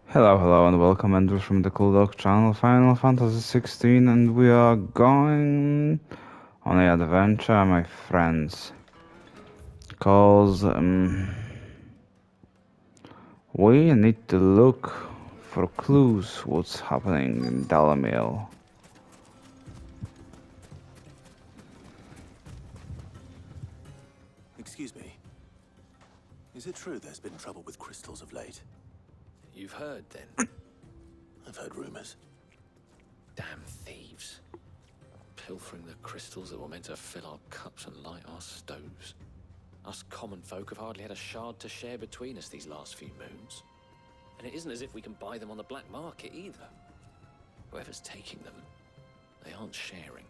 Hello, and welcome, Andrew from the Cool Dog channel, Final Fantasy 16, and we are going on an adventure, my friends. Cause we need to look for clues what's happening in Dalamil. Excuse me. Is it true there's been trouble with crystals of late? You've heard, then? I've heard rumors. Damn thieves. Pilfering the crystals that were meant to fill our cups and light our stoves. Us common folk have hardly had a shard to share between us these last few moons. And it isn't as if we can buy them on the black market either. Whoever's taking them, they aren't sharing.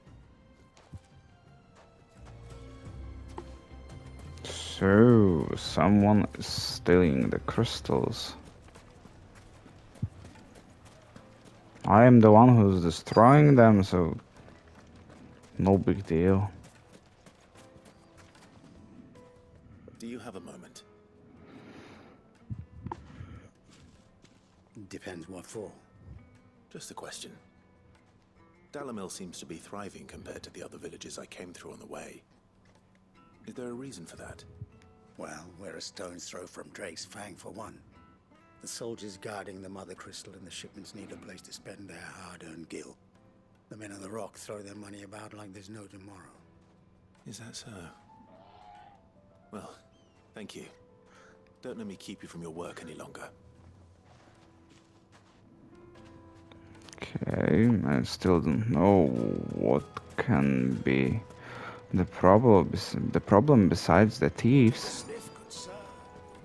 So, someone is stealing the crystals. I am the one who's destroying them, so no big deal. Do you have a moment? Depends what for. Just a question. Dalamil seems to be thriving compared to the other villages I came through on the way. Is there a reason for that? Well, we're a stone's throw from Drake's Fang for one. The soldiers guarding the Mother Crystal and the shipments need a place to spend their hard-earned gil. The men of the Rock throw their money about like there's no tomorrow. Is that so? Well, thank you. Don't let me keep you from your work any longer. Okay, I still don't know what can be the problem besides the thieves. Sniff, good sir.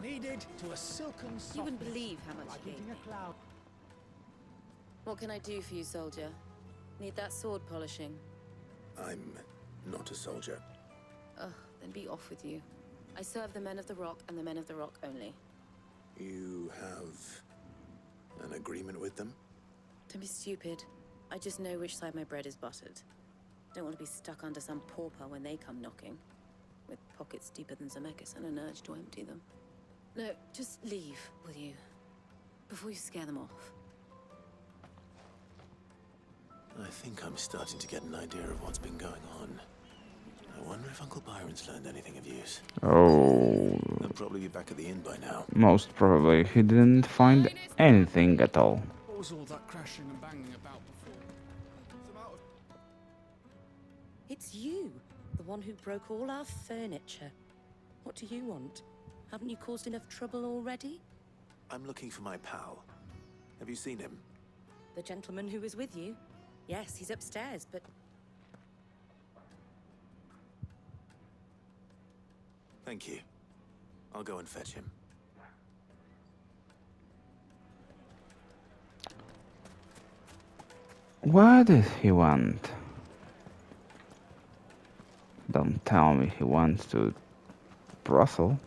Needed to a silken You wouldn't believe how much he gave me. What can I do for you, soldier? Need that sword polishing? I'm not a soldier. Ugh, then be off with you. I serve the men of the Rock and the men of the Rock only. You have an agreement with them? Don't be stupid. I just know which side my bread is buttered. Don't want to be stuck under some pauper when they come knocking. With pockets deeper than Zemeckis and an urge to empty them. No, just leave, will you? Before you scare them off. I think I'm starting to get an idea of what's been going on. I wonder if Uncle Byron's learned anything of use. Oh, They'll probably be back at the inn by now. most probably he didn't find anything at all. What was all that crashing and banging about before? It's you, the one who broke all our furniture. What do you want? Haven't you caused enough trouble already? I'm looking for my pal. Have you seen him? The gentleman who was with you? Yes, he's upstairs, but... Thank you. I'll go and fetch him. Where did he went? Don't tell me he went to brothel.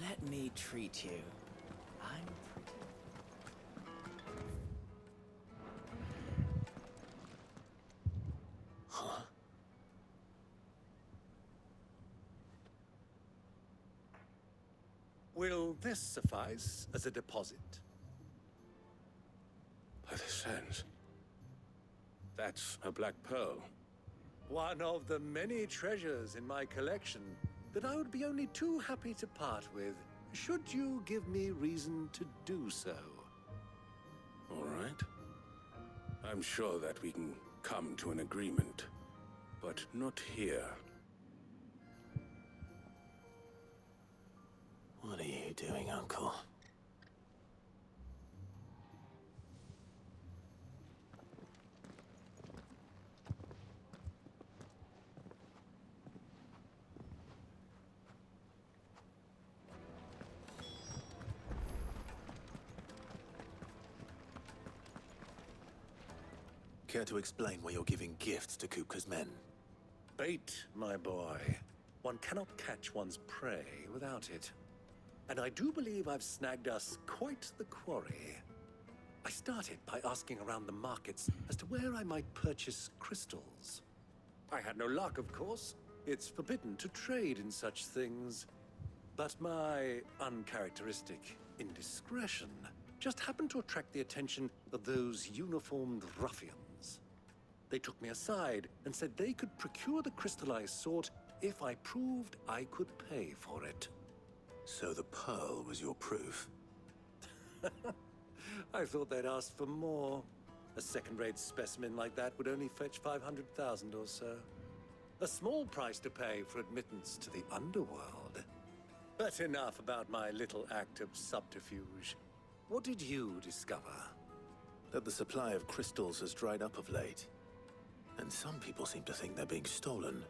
Let me treat you. I'm Huh? Will this suffice as a deposit? By the sands. That's a black pearl. One of the many treasures in my collection that I would be only too happy to part with, should you give me reason to do so. All right. I'm sure that we can come to an agreement, but not here. What are you doing, Uncle? Care to explain why you're giving gifts to Kupka's men? Bait, my boy. One cannot catch one's prey without it. And I do believe I've snagged us quite the quarry. I started by asking around the markets as to where I might purchase crystals. I had no luck, of course. It's forbidden to trade in such things. But my uncharacteristic indiscretion just happened to attract the attention of those uniformed ruffians. They took me aside and said they could procure the crystallized sort if I proved I could pay for it. So the pearl was your proof? I thought they'd asked for more. A second-rate specimen like that would only fetch 500,000 or so. A small price to pay for admittance to the underworld. But enough about my little act of subterfuge. What did you discover? That the supply of crystals has dried up of late. And some people seem to think they're being stolen.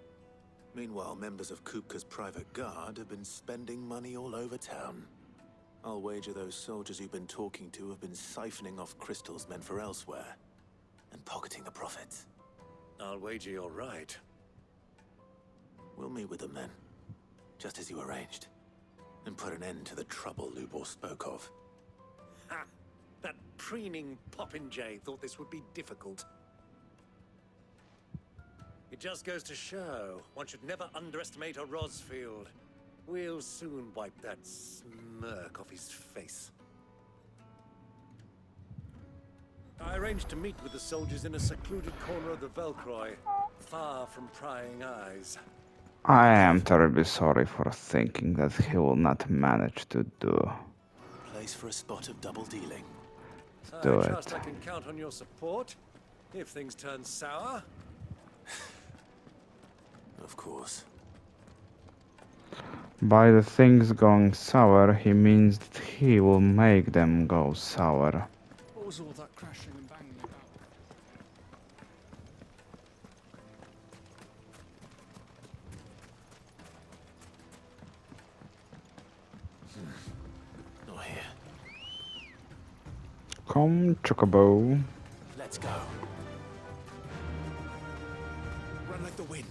Meanwhile, members of Kupka's private guard have been spending money all over town. I'll wager those soldiers you've been talking to have been siphoning off crystals meant for elsewhere, and pocketing the profits. I'll wager you're right. We'll meet with them then, just as you arranged, and put an end to the trouble Lubor spoke of. Ha! That preening popinjay thought this would be difficult. It just goes to show, one should never underestimate a Rosfield. We'll soon wipe that smirk off his face. I arranged to meet with the soldiers in a secluded corner of the Velcroy, far from prying eyes. I am terribly sorry for thinking that he will not manage to do Place for a spot of double dealing. I do trust it. I can count on your support, if things turn sour. Of course. By the things going sour, he means that he will make them go sour. What was all that crashing and banging about? Not here. Come, Chocobo. Let's go. Run like the wind.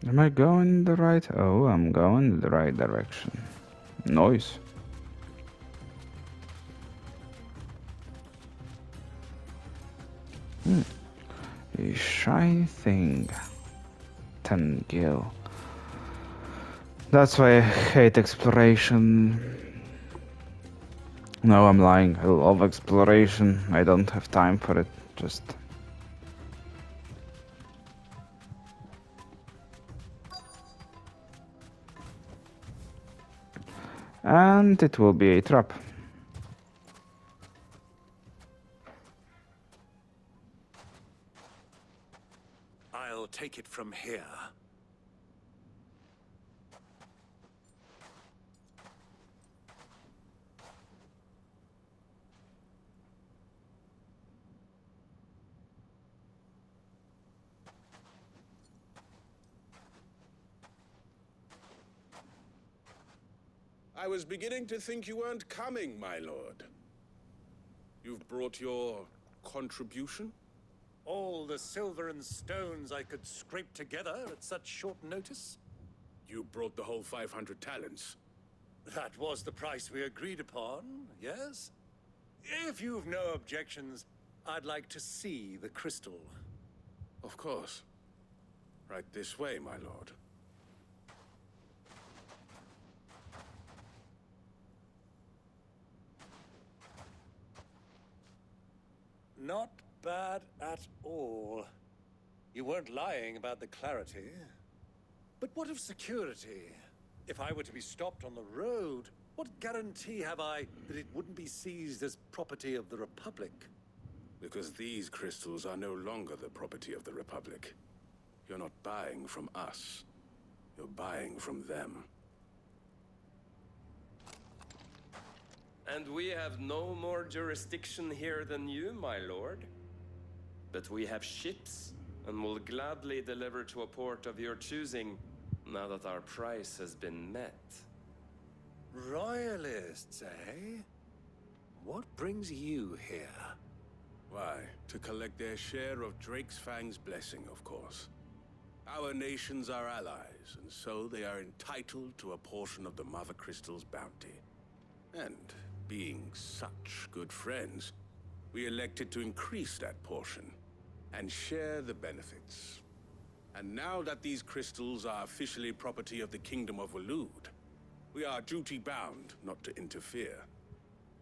Am I going the right? Oh, I'm going in the right direction. Nice. A shiny thing. 10 gil. That's why I hate exploration. No, I'm lying. I love exploration. I don't have time for it. Just... And it will be a trap. I'll take it from here. I was beginning to think you weren't coming, my lord. You've brought your contribution? All the silver and stones I could scrape together at such short notice? You brought the whole 500 talents. That was the price we agreed upon, yes? If you've no objections, I'd like to see the crystal. Of course. Right this way, my lord. Not bad at all. You weren't lying about the clarity. But what of security? If I were to be stopped on the road, what guarantee have I that it wouldn't be seized as property of the Republic? Because these crystals are no longer the property of the Republic. You're not buying from us. You're buying from them. And we have no more jurisdiction here than you, my lord. But we have ships, and will gladly deliver to a port of your choosing, now that our price has been met. Royalists, eh? What brings you here? Why, to collect their share of Drake's Fang's blessing, of course. Our nations are allies. allies, and so they are entitled to a portion of the Mother Crystal's bounty. And being such good friends, we elected to increase that portion and share the benefits. And now that these crystals are officially property of the Kingdom of Waloed, we are duty-bound not to interfere,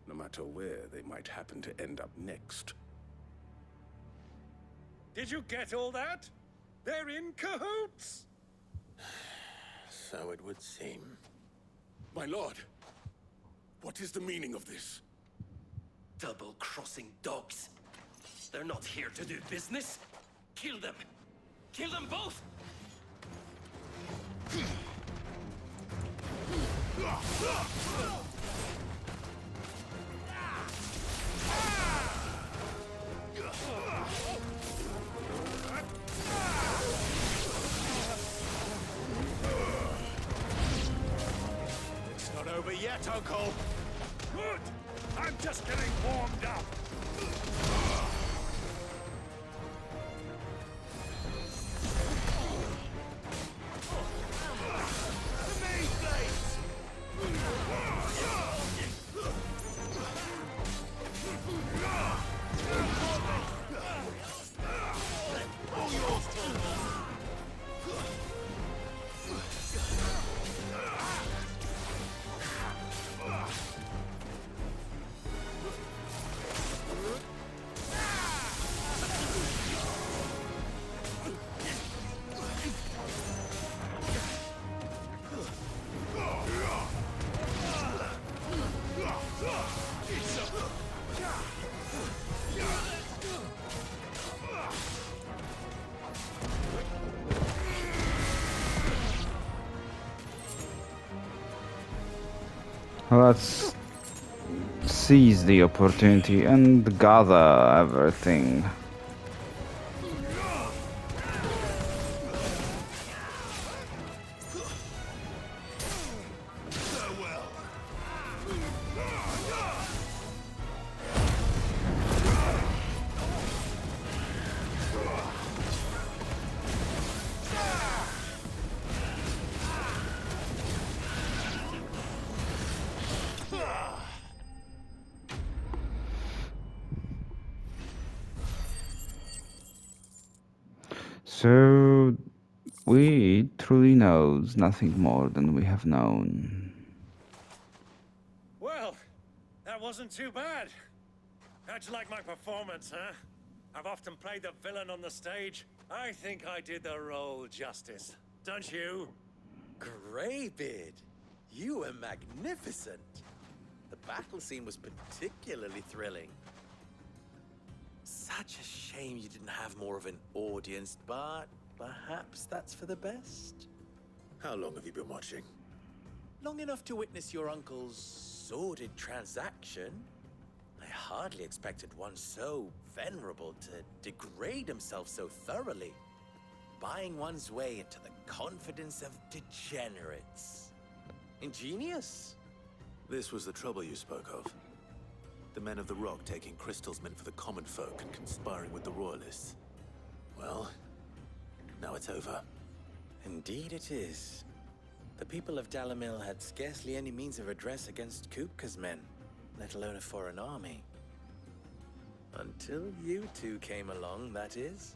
no matter where they might happen to end up next. Did you get all that? They're in cahoots! So it would seem. My lord, what is the meaning of this? Double-crossing dogs. They're not here to do business. Kill them. Kill them both! It's not over yet, Uncle! Good! I'm just getting warmed up! Let's seize the opportunity and gather everything. So, we truly knows nothing more than we have known. Well, that wasn't too bad. How'd you like my performance, huh? I've often played the villain on the stage. I think I did the role justice. Don't you? Greybeard, you were magnificent. The battle scene was particularly thrilling. Such a shame you didn't have more of an audience, but perhaps that's for the best. How long have you been watching? Long enough to witness your uncle's sordid transaction. I hardly expected one so venerable to degrade himself so thoroughly, buying one's way into the confidence of degenerates. Ingenious. This was the trouble you spoke of. The men of the Rock taking crystals meant for the common folk and conspiring with the Royalists. Well, now it's over. Indeed it is. The people of Dalamil had scarcely any means of redress against Kupka's men, let alone a foreign army. Until you two came along, that is.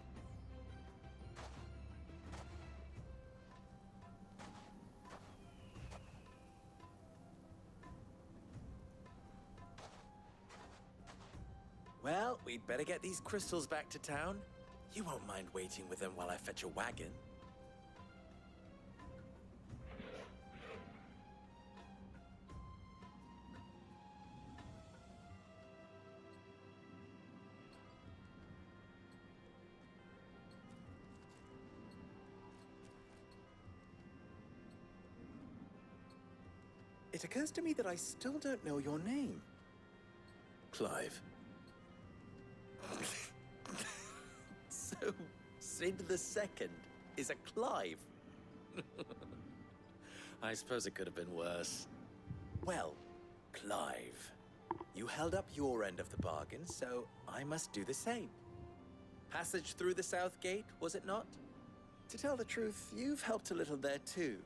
Well, we'd better get these crystals back to town. You won't mind waiting with them while I fetch a wagon. It occurs to me that I still don't know your name. Clive. So, Sid the Second is a Clive. I suppose it could have been worse. Well, Clive, you held up your end of the bargain, so I must do the same. Passage through the South Gate, was it not? To tell the truth, you've helped a little there too.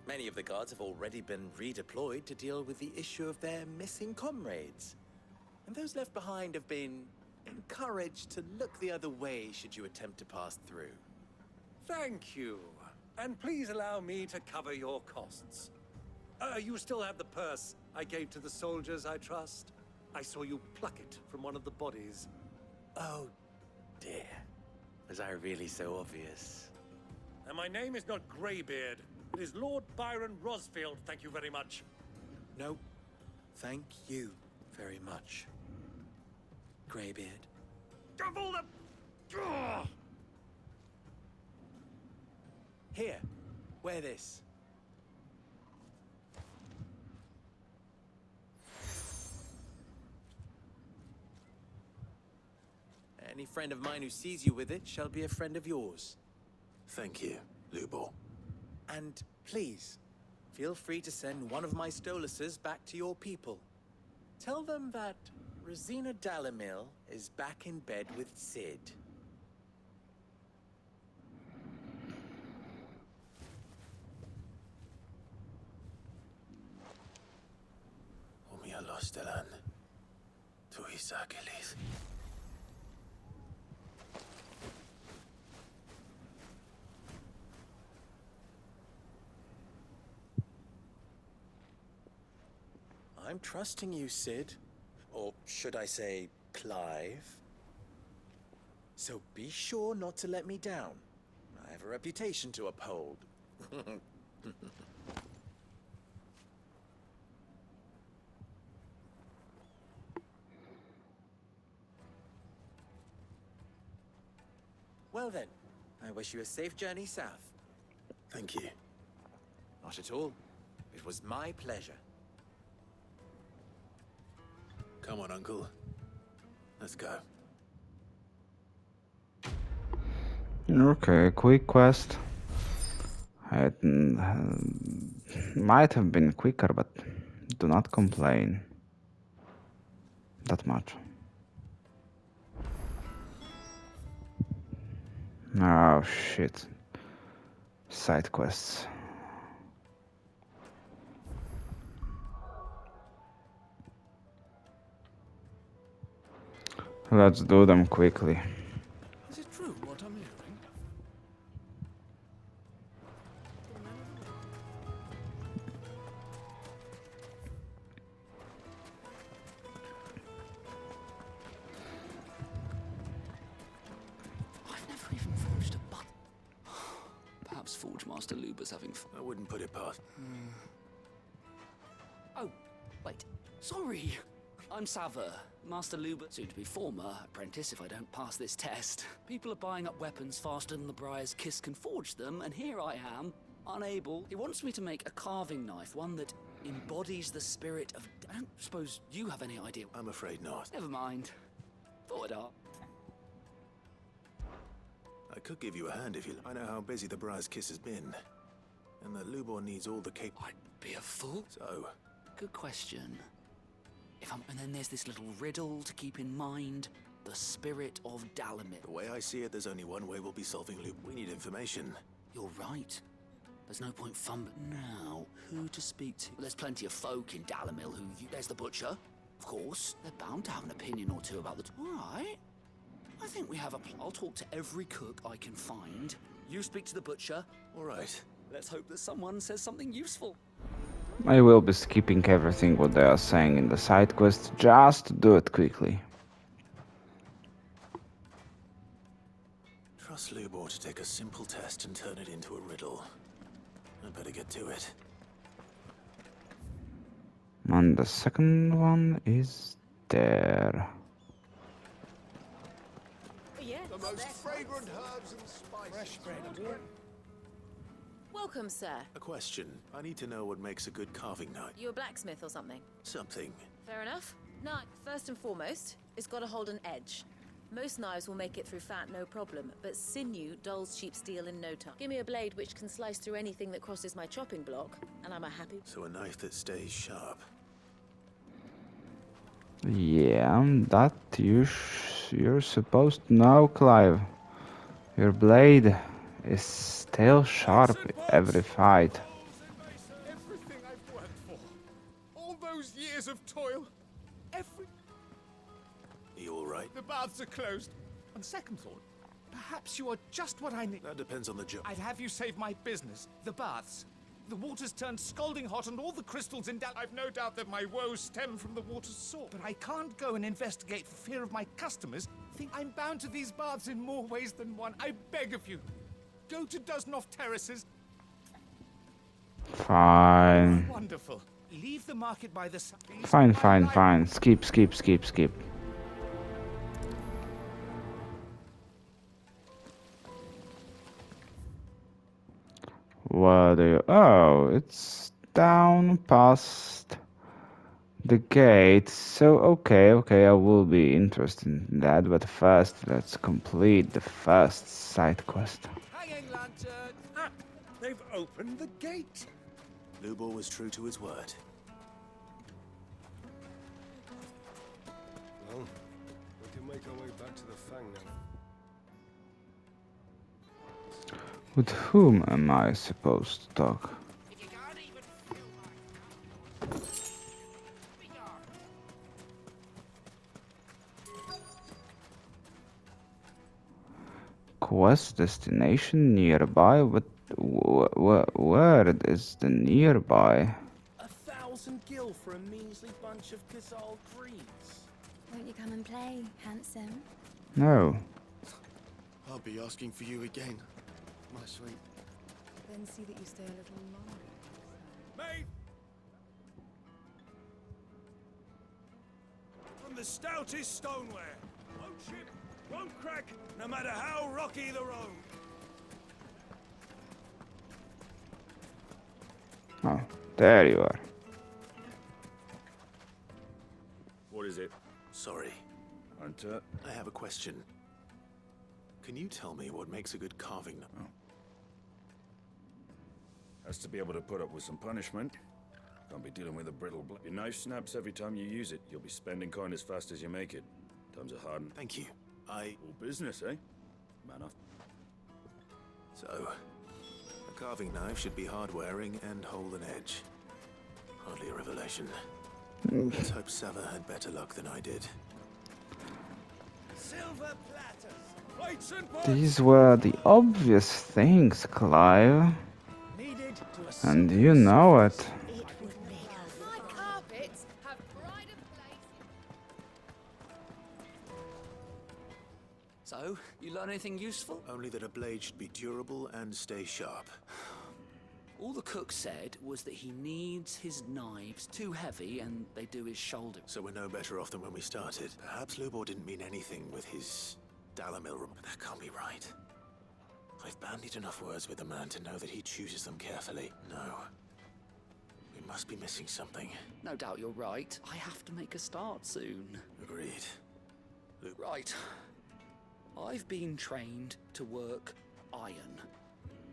Many of the guards have already been redeployed to deal with the issue of their missing comrades. And those left behind have been encouraged to look the other way should you attempt to pass through. Thank you. And please allow me to cover your costs. You still have the purse I gave to the soldiers, I trust? I saw you pluck it from one of the bodies. Oh, dear. Was I really so obvious? And my name is not Greybeard. It is Lord Byron Rosfield, thank you very much. No, thank you very much, Greybeard. Of all the... Ugh! Here, wear this. Any friend of mine who sees you with it shall be a friend of yours. Thank you, Lubor. And please, feel free to send one of my Stoluses back to your people. Tell them that Rosina Dalamil is back in bed with Sid. Omia Lostelan. Tuisa Kelis. I'm trusting you, Sid. Or should I say, Clive? So be sure not to let me down. I have a reputation to uphold. Well then, I wish you a safe journey south. Thank you. Not at all. It was my pleasure. Come on, Uncle. Let's go. Okay, quick quest. It might have been quicker, but do not complain that much. Oh shit. Side quests. Let's do them quickly. Is it true what I'm hearing? I've never even forged a button. Perhaps Forge Master Luber's having fun. I wouldn't put it past. Oh, wait. Sorry. I'm Saver, Master Luber, soon to be former apprentice if I don't pass this test. People are buying up weapons faster than the Briar's Kiss can forge them, and here I am, unable. He wants me to make a carving knife, one that embodies the spirit of... I don't suppose you have any idea. I'm afraid not. Never mind. Thought I'd ask. I could give you a hand if you... I know how busy the Briar's Kiss has been. And that Lubor needs all the I'd be a fool. So, Good question. And then there's this little riddle to keep in mind. The spirit of Dalamir. the way I see it, there's only one way we'll be solving Lubor. We need information. You're right. There's no point fumbling. Now, who to speak to? There's plenty of folk in Dalamil who... There's the butcher, of course. They're bound to have an opinion or two about the... All right. I think we have a plan. I'll talk to every cook I can find. You speak to the butcher. All right. Let's hope that someone says something useful. I will be skipping everything what they are saying in the side quest just to do it quickly. Trust Lubor to take a simple test and turn it into a riddle. I'd better get to it. And the second one is there. Yeah. The most fragrant herbs and spices. Fresh bread. Welcome, sir. A question. I need to know what makes a good carving knife. You a blacksmith or something? Something. Fair enough. Knife, first and foremost, it's got to hold an edge. Most knives will make it through fat, no problem, but sinew dulls cheap steel in no time. Give me a blade which can slice through anything that crosses my chopping block, and I'm a happy... So a knife that stays sharp. Yeah, that you're supposed to know, Clive. Your blade is still sharp every fight. Everything I've worked for. All those years of toil. Every... You all right? The baths are closed. On second thought, perhaps you are just what I need. That depends on the job. I'd have you save my business. The baths. The water's turned scalding hot and all the crystals in doubt. I've no doubt that my woes stem from the water's source. But I can't go and investigate for fear of my customers. Think I'm bound to these baths in more ways than one. I beg of you. Go to Dusnoff Terraces. Fine. Wonderful. Leave the market by the sun. Fine. Skip. Where do you... Oh, it's down past the gate. So, okay, I will be interested in that. But first, let's complete the first side quest. Hanging lantern. Ah, they've opened the gate. Lubor was true to his word. Well, we can make our way back to the Fang now. With whom am I supposed to talk? Quest destination nearby, but where is the nearby? 1,000 gil for a measly bunch of Kazal greens. Won't you come and play, handsome? No. I'll be asking for you again, my sweet. Then see that you stay a little longer. Mate! From the stoutest stoneware. Won't chip, won't crack, no matter how rocky the road. Oh, there you are. What is it? Sorry. Hunter? I have a question. Can you tell me what makes a good carving knife? Oh. Has to be able to put up with some punishment. Can't be dealing with a brittle blade. Your knife snaps every time you use it. You'll be spending coin as fast as you make it. Times are hard. Thank you. All business, eh? Man up. So, a carving knife should be hard-wearing and hold an edge. Hardly a revelation. Let's hope Sava had better luck than I did. Silver platters. Plates and pots. These were the obvious things, Clive. Needed to And you know it. It would make a My carpets have pride of place. So, you learn anything useful? Only that a blade should be durable and stay sharp. All the cook said was that he needs his knives too heavy and they do his shoulder. So we're no better off than when we started. Perhaps Lubor didn't mean anything with his Dalamil, but that can't be right. I've bandied enough words with the man to know that he chooses them carefully. No. We must be missing something. No doubt you're right. I have to make a start soon. Agreed. Right. I've been trained to work iron.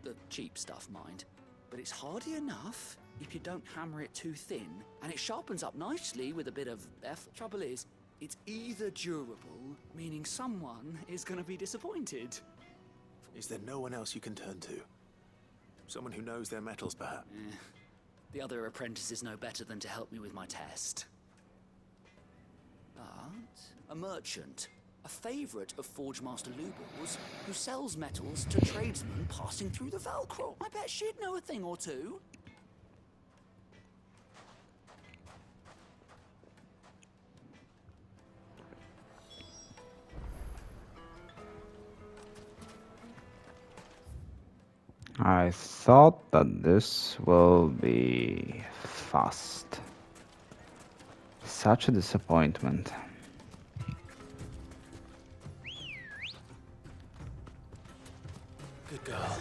The cheap stuff, mind. But it's hardy enough if you don't hammer it too thin, and it sharpens up nicely with a bit of Trouble is, it's either durable, meaning someone is going to be disappointed. Is there no one else you can turn to? Someone who knows their metals, perhaps? The other apprentices know better than to help me with my test. But a merchant, a favorite of Forge Master Lubor's, who sells metals to tradesmen passing through the Velcro. I bet she'd know a thing or two. I thought that this will be fast. Such a disappointment. Good girl.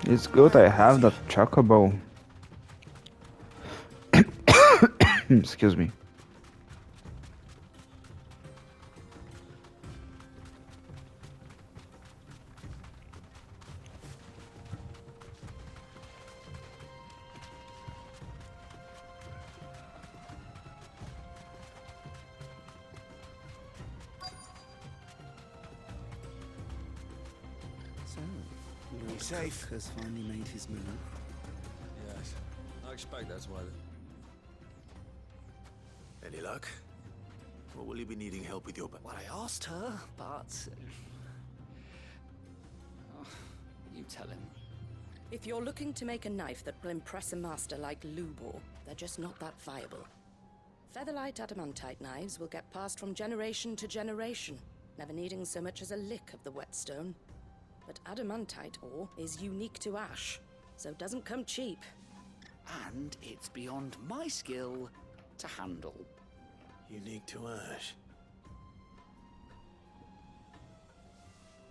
It's good I have that chocobo. Excuse me. So, Very safe. Has finally made his move. Yes, I expect that's why. Any luck? Or will you be needing help with your... Well, I asked her, but... Oh, you tell him. If you're looking to make a knife that will impress a master like Lubor, they're just not that viable. Featherlight adamantite knives will get passed from generation to generation, never needing so much as a lick of the whetstone. But adamantite ore is unique to ash, so doesn't come cheap. And it's beyond my skill to handle. Unique to ash.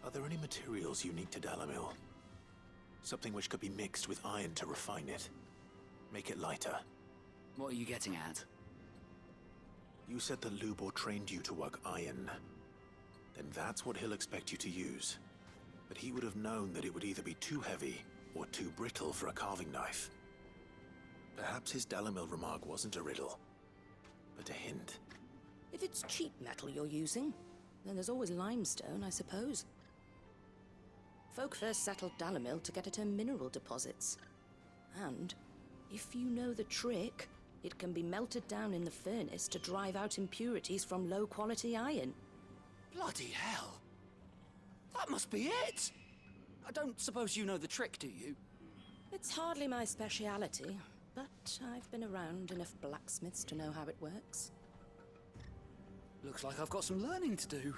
Are there any materials unique to Dalamil? Something which could be mixed with iron to refine it. Make it lighter. What are you getting at? You said that Lubor trained you to work iron. Then that's what he'll expect you to use. But he would have known that it would either be too heavy or too brittle for a carving knife. Perhaps his Dalamil remark wasn't a riddle, but a hint. If it's cheap metal you're using, then there's always limestone, I suppose. Folk first settled Dalamil to get at her mineral deposits. And, if you know the trick, it can be melted down in the furnace to drive out impurities from low-quality iron. Bloody hell! That must be it! I don't suppose you know the trick, do you? It's hardly my speciality, but I've been around enough blacksmiths to know how it works. Looks like I've got some learning to do.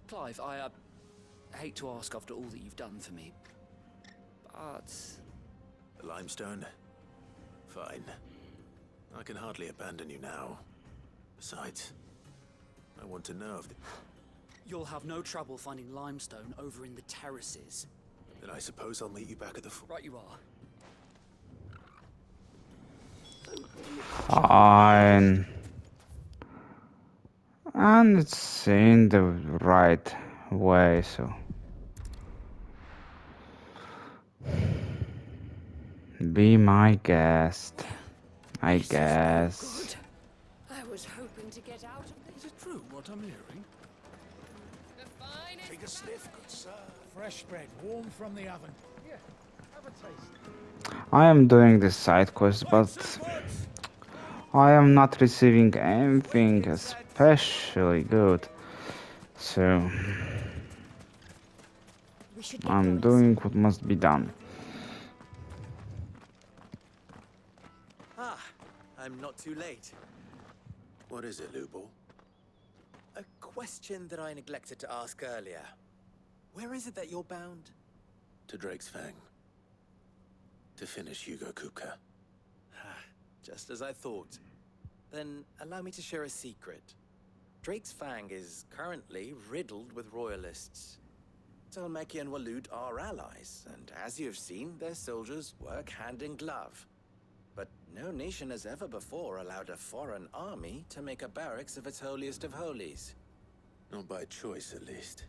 Clive, I hate to ask after all that you've done for me, but... Limestone? Fine. I can hardly abandon you now. Besides, I want to know if... You'll have no trouble finding limestone over in the terraces. Then I suppose I'll meet you back at the... Right you are. Fine. And it's in the right way, so... Be my guest, I guess. I was hoping to get out of this. Is it true what I'm hearing? Take a sniff, good sir. Fresh bread, warm from the oven. Here, have a taste. I am doing this side quest, but I am not receiving anything especially good. So I'm doing what must be done. Ah, I'm not too late. What is it, Lubor? A question that I neglected to ask earlier. Where is it that you're bound? To Drake's Fang. To finish Hugo Kupka. Just as I thought. Then allow me to share a secret. Drake's Fang is currently riddled with royalists. Talmeki and Waloed are allies, and as you have seen, their soldiers work hand in glove. But no nation has ever before allowed a foreign army to make a barracks of its holiest of holies. Not by choice, at least.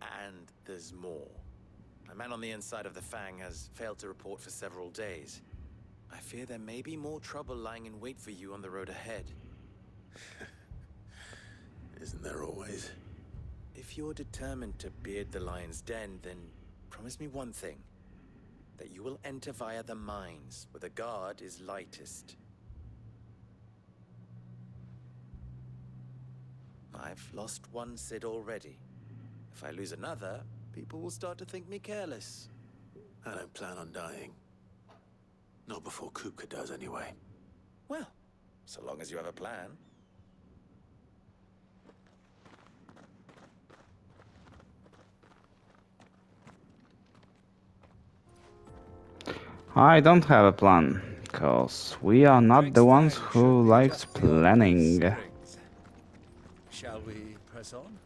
And there's more. A man on the inside of the Fang has failed to report for several days. I fear there may be more trouble lying in wait for you on the road ahead. Isn't there always? If you're determined to beard the lion's den, then promise me one thing. That you will enter via the mines, where the guard is lightest. I've lost one Cid already. If I lose another, people will start to think me careless. I don't plan on dying. Not before Kupka does, anyway. Well, so long as you have a plan. I don't have a plan, cause we are not the ones who likes planning. Shall we press on?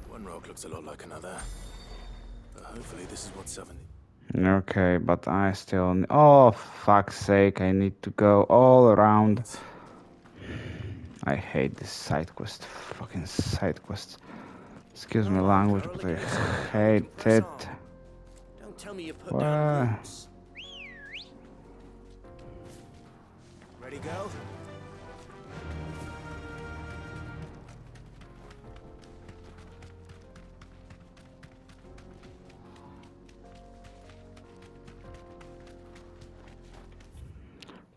One rock looks a lot like another. But hopefully this is what's seven. Okay, but I still... Oh, fuck's sake, I need to go all around. I hate this side quest. Fucking side quests. Excuse my language, but I hate it. Don't tell me you put down roots. Ready, go?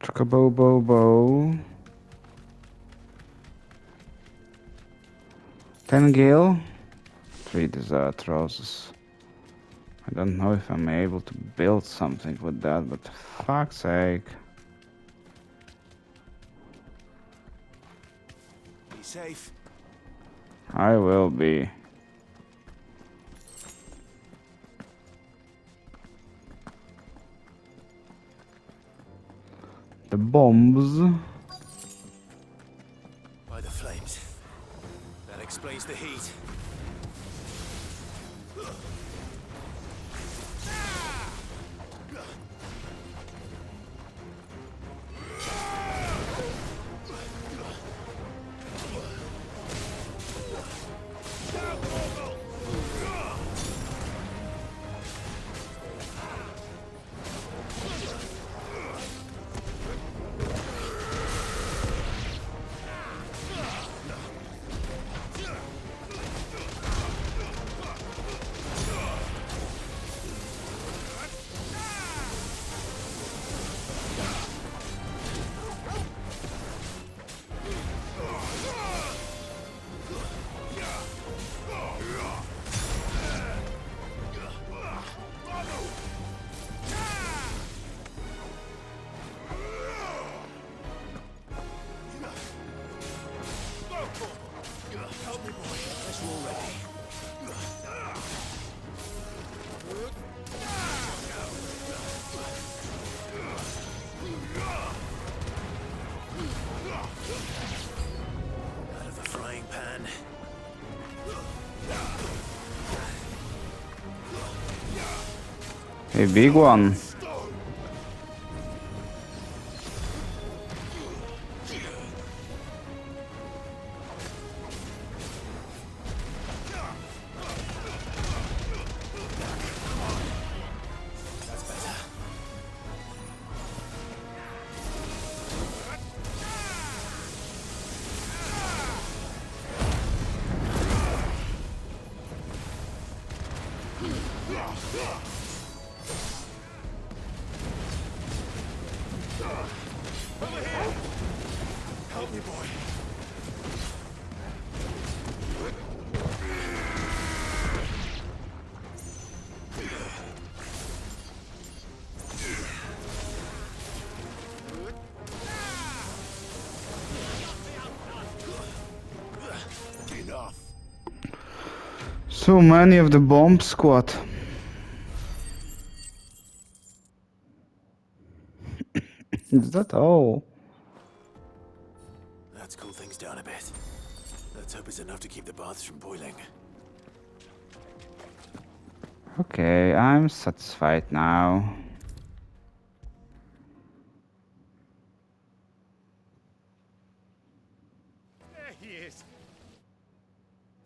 Chocobo. 10 gil. 3 desert roses. I don't know if I'm able to build something with that, but fuck's sake. Be safe. I will be. The bombs. By the flames. That explains the heat. Out of the frying pan. A big one. That's better. Over here! Help me, boy. Enough. So many of the bomb squad. Is that all? Let's cool things down a bit. Let's hope it's enough to keep the baths from boiling. Okay, I'm satisfied now. There he is.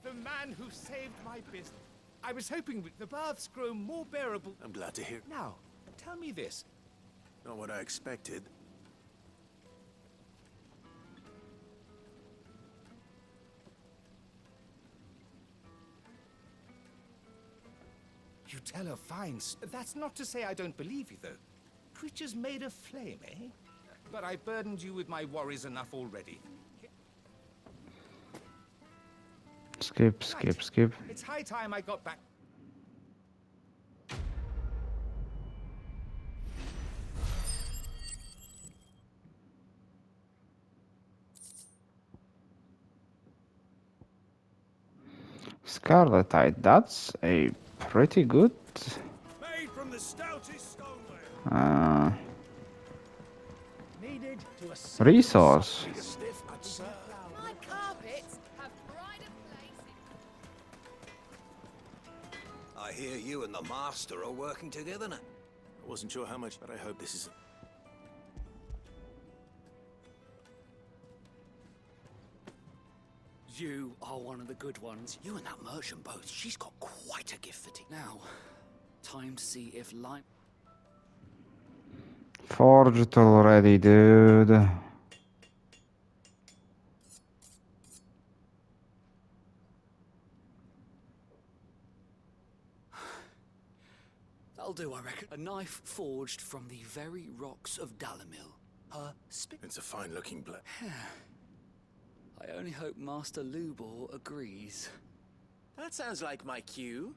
The man who saved my business. I was hoping the baths grow more bearable. I'm glad to hear. Now, tell me this. Not what I expected. You tell a fine That's not to say I don't believe you, though. Creatures made of flame, eh? But I burdened you with my worries enough already. Skip. It's high time I got back. Scarletite, that's a pretty good Made from the stoutest stoneware. Needed to resource. My carpets have pride of place. I hear you and the master are working together now. I wasn't sure how much, but I hope this is... You are one of the good ones. You and that merchant both. She's got quite a gift for tea. Now, time to see if light... Forged already, dude. That'll do, I reckon. A knife forged from the very rocks of Dalamil. Her It's a fine-looking blade. I only hope Master Lubor agrees. That sounds like my cue.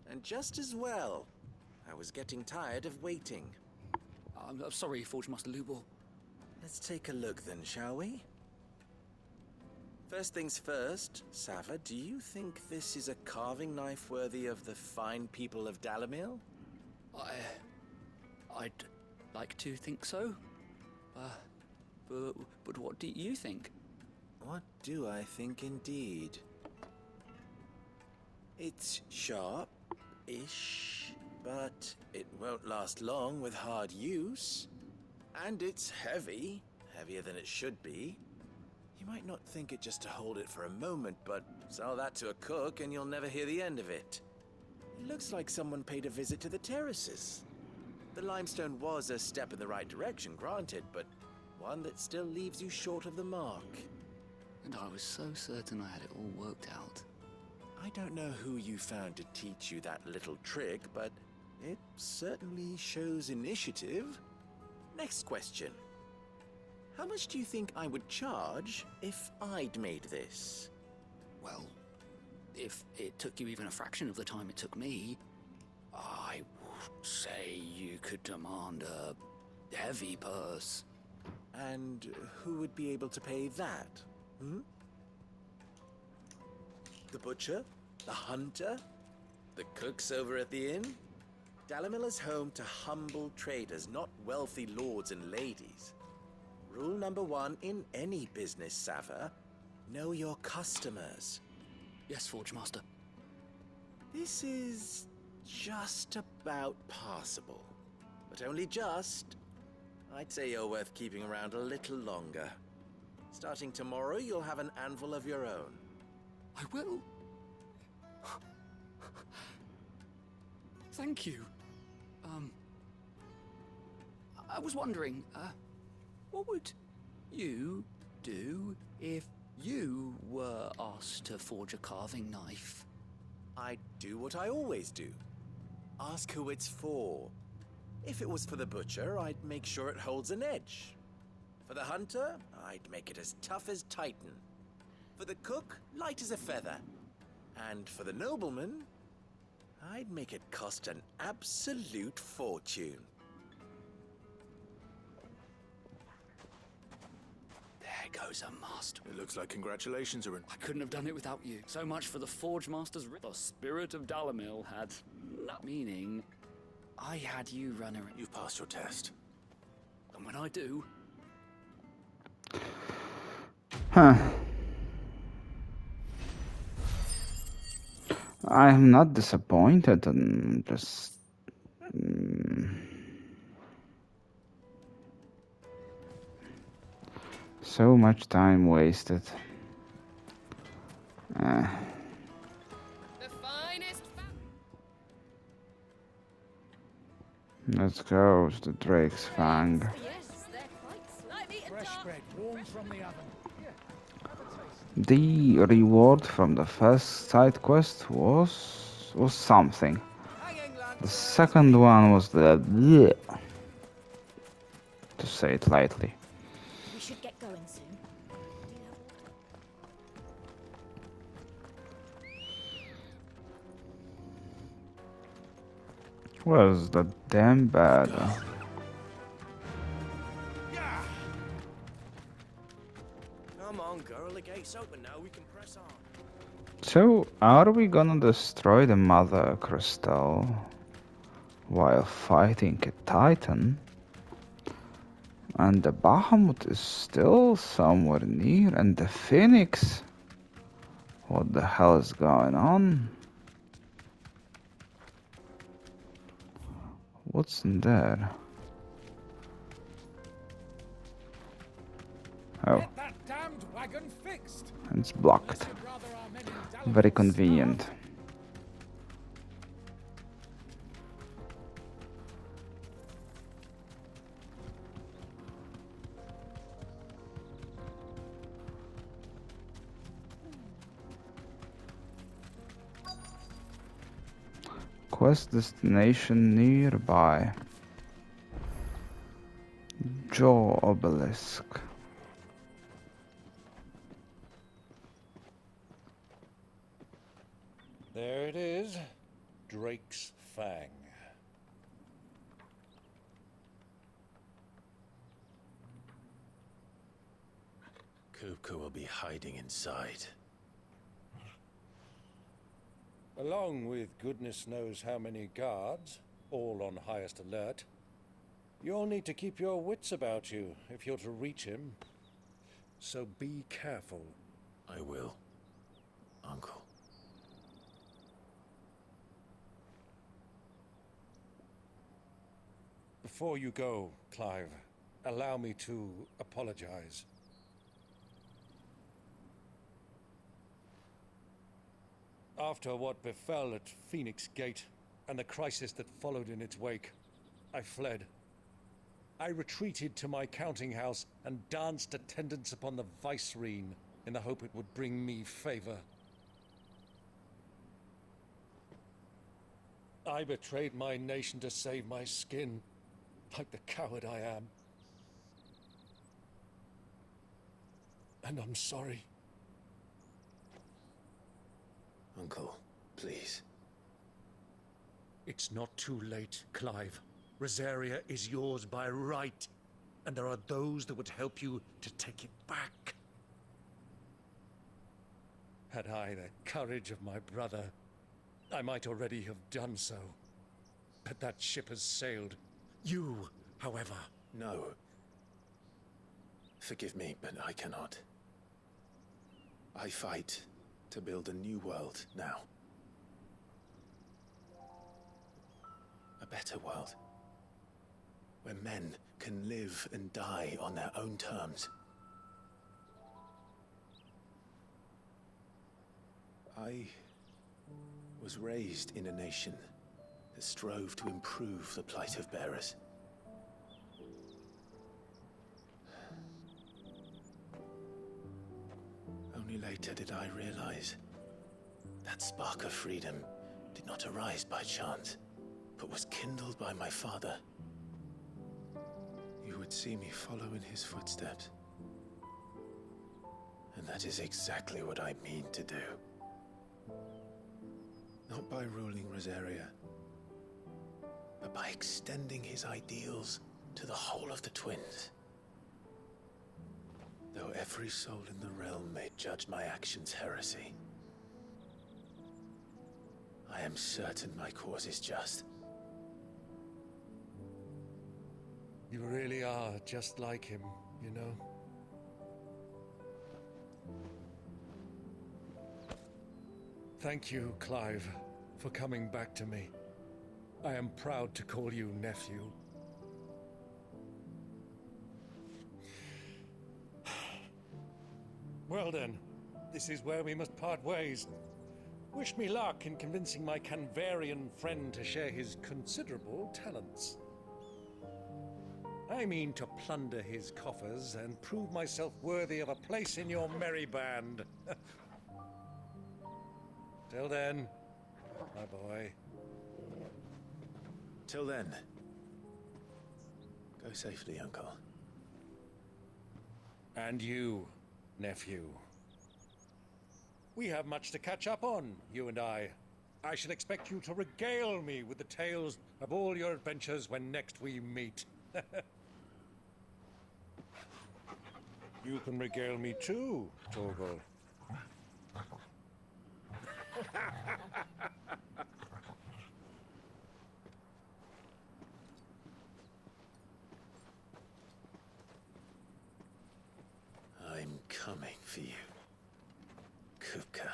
And just as well. I was getting tired of waiting. I'm sorry, Forge Master Lubor. Let's take a look then, shall we? First things first, Sava, do you think this is a carving knife worthy of the fine people of Dalamil? I'd like to think so. But what do you think? What do I think indeed? It's sharp-ish, but it won't last long with hard use. And it's heavy, heavier than it should be. You might not think it just to hold it for a moment, but sell that to a cook and you'll never hear the end of it. It looks like someone paid a visit to the terraces. The limestone was a step in the right direction, granted, but one that still leaves you short of the mark. And I was so certain I had it all worked out. I don't know who you found to teach you that little trick, but it certainly shows initiative. Next question. How much do you think I would charge if I'd made this? Well, if it took you even a fraction of the time it took me, I would say you could demand a heavy purse. And who would be able to pay that? The butcher? The hunter? The cooks over at the inn? Dalamil is home to humble traders, not wealthy lords and ladies. Rule number 1 in any business, Sava, know your customers. Yes, Forge Master. This is just about passable. But only just. I'd say you're worth keeping around a little longer. Starting tomorrow, you'll have an anvil of your own. I will. Thank you. I was wondering, what would you do if you were asked to forge a carving knife? I'd do what I always do. Ask who it's for. If it was for the butcher, I'd make sure it holds an edge. For the hunter, I'd make it as tough as Titan. For the cook, light as a feather. And for the nobleman, I'd make it cost an absolute fortune. There goes a master. It looks like congratulations are in. I couldn't have done it without you. So much for the Forge Master's The spirit of Dalamil had no meaning. I had you run around. You've passed your test. And when I do... I am not disappointed, and just so much time wasted. The finest. Let's go to the Drake's Fang. Yes, they're quite slightly Fresh bread, warm from the oven. Here, have a taste. The reward from the first side quest was something. The second one was the bleh, to say it lightly. We should get going soon. Was that damn bad? Come on, girl, the gate's open now, we can press on. So, are we gonna destroy the Mother Crystal while fighting a Titan? And the Bahamut is still somewhere near, and the Phoenix? What the hell is going on? What's in there? Oh, Get that damned wagon fixed. it's blocked. Very convenient. quest destination nearby. Jaw obelisk. There it is. Drake's Fang. Kupka will be hiding inside. Along with goodness knows how many guards, all on highest alert. You'll need to keep your wits about you if you're to reach him. So be careful. I will, Uncle. Before you go, Clive, allow me to apologize. After what befell at Phoenix Gate and the crisis that followed in its wake, I fled. I retreated to my counting house and danced attendance upon the vicereine in the hope it would bring me favor. I betrayed my nation to save my skin, like the coward I am. And I'm sorry. Uncle, please. It's not too late, Clive. Rosaria is yours by right, and there are those that would help you to take it back. Had I the courage of my brother, I might already have done so. But that ship has sailed. You, however... No. Forgive me, but I cannot. I fight to build a new world now. A better world. Where men can live and die on their own terms. I was raised in a nation that strove to improve the plight of bearers. Only later did I realize that spark of freedom did not arise by chance, but was kindled by my father. You would see me follow in his footsteps. And that is exactly what I mean to do. Not by ruling Rosaria, but by extending his ideals to the whole of the twins. Though every soul in the realm may judge my actions heresy, I am certain my cause is just. You really are just like him, you know? Thank you, Clive, for coming back to me. I am proud to call you nephew. Well then, this is where we must part ways. Wish me luck in convincing my Canvarian friend to share his considerable talents. I mean to plunder his coffers and prove myself worthy of a place in your merry band. Till then, my boy. Till then, go safely, Uncle. And you, nephew. We have much to catch up on, you and I. I shall expect you to regale me with the tales of all your adventures when next we meet. You can regale me too, Torgal. I'm coming for you, Kupka.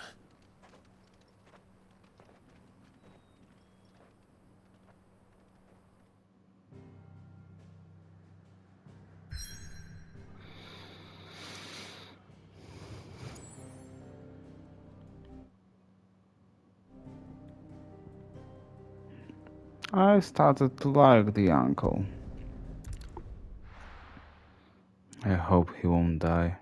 I started to like the uncle. I hope he won't die.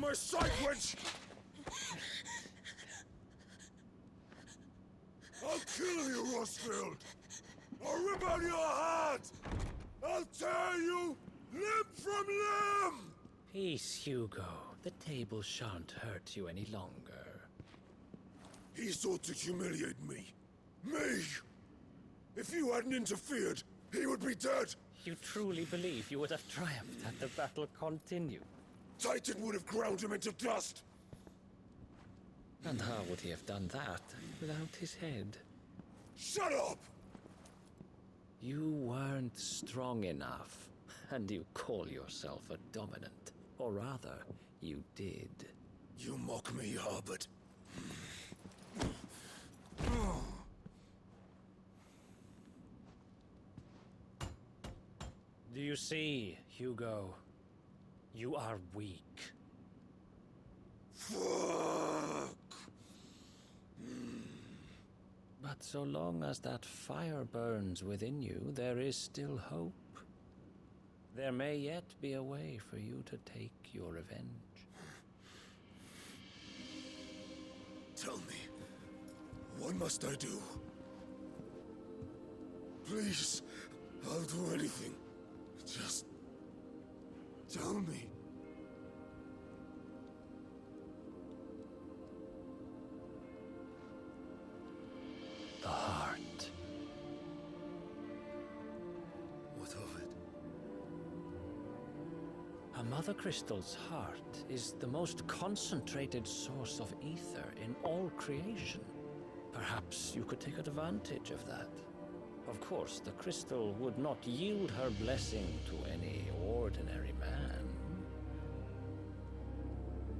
my sight, wench! I'll kill you, Rosfield! I'll rip out your heart! I'll tear you limb from limb! Peace, Hugo. The table shan't hurt you any longer. He sought to humiliate me. Me! If you hadn't interfered, he would be dead! You truly believe you would have triumphed had the battle continued? Titan would have ground him into dust! And how would he have done that without his head? Shut up! You weren't strong enough, and you call yourself a dominant. Or rather, you did. You mock me, Harbert. Do you see, Hugo? You are weak. Fuck! But so long as that fire burns within you, there is still hope. There may yet be a way for you to take your revenge. Tell me, what must I do? Please, I'll do anything. Just tell me. The heart. What of it? A mother crystal's heart is the most concentrated source of ether in all creation. Perhaps you could take advantage of that. Of course, the crystal would not yield her blessing to any ordinary man.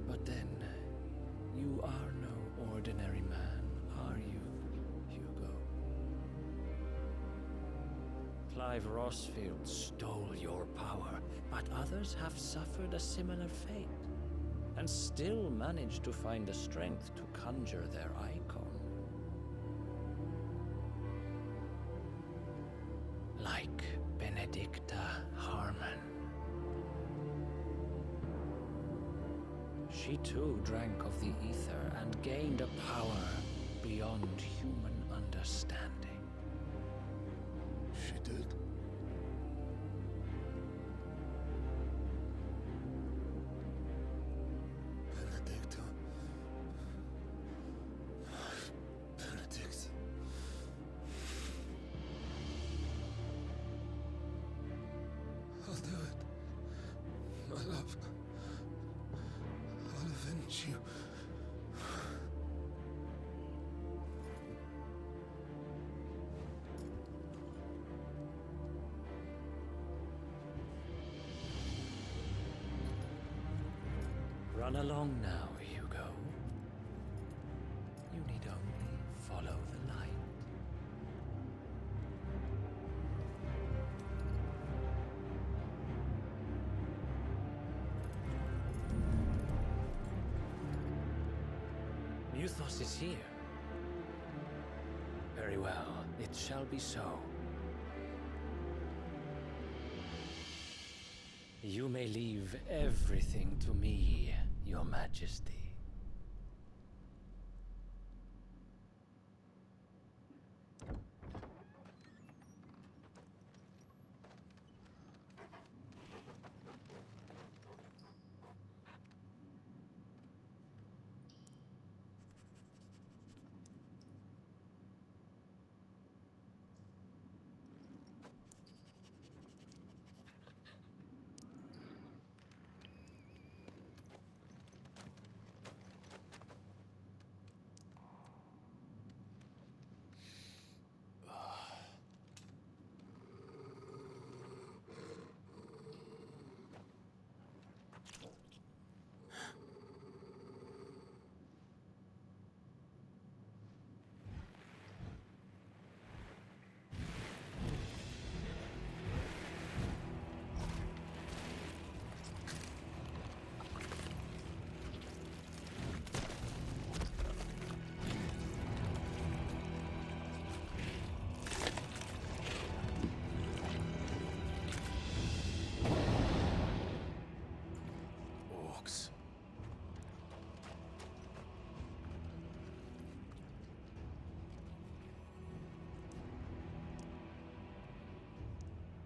But then, you are no ordinary man, are you, Hugo? Clive Rosfield stole your power, but others have suffered a similar fate, and still managed to find the strength to conjure their icon. Like Benedicta Harmon. She too drank of the ether and gained a power beyond human understanding. She did? Benedicta. Benedict. I'll do it. My love. I'll avenge you. Run along now, Hugo. You need only follow the light. Muthos is here. Very well, it shall be so. You may leave everything to me, Your Majesty.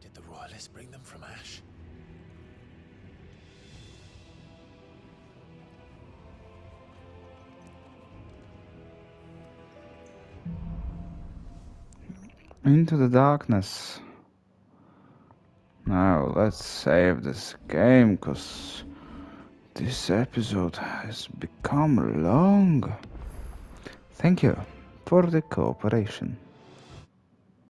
Did the royalists bring them from Ash? Into the darkness. Now let's save this game, cause this episode has become long. Thank you for the cooperation.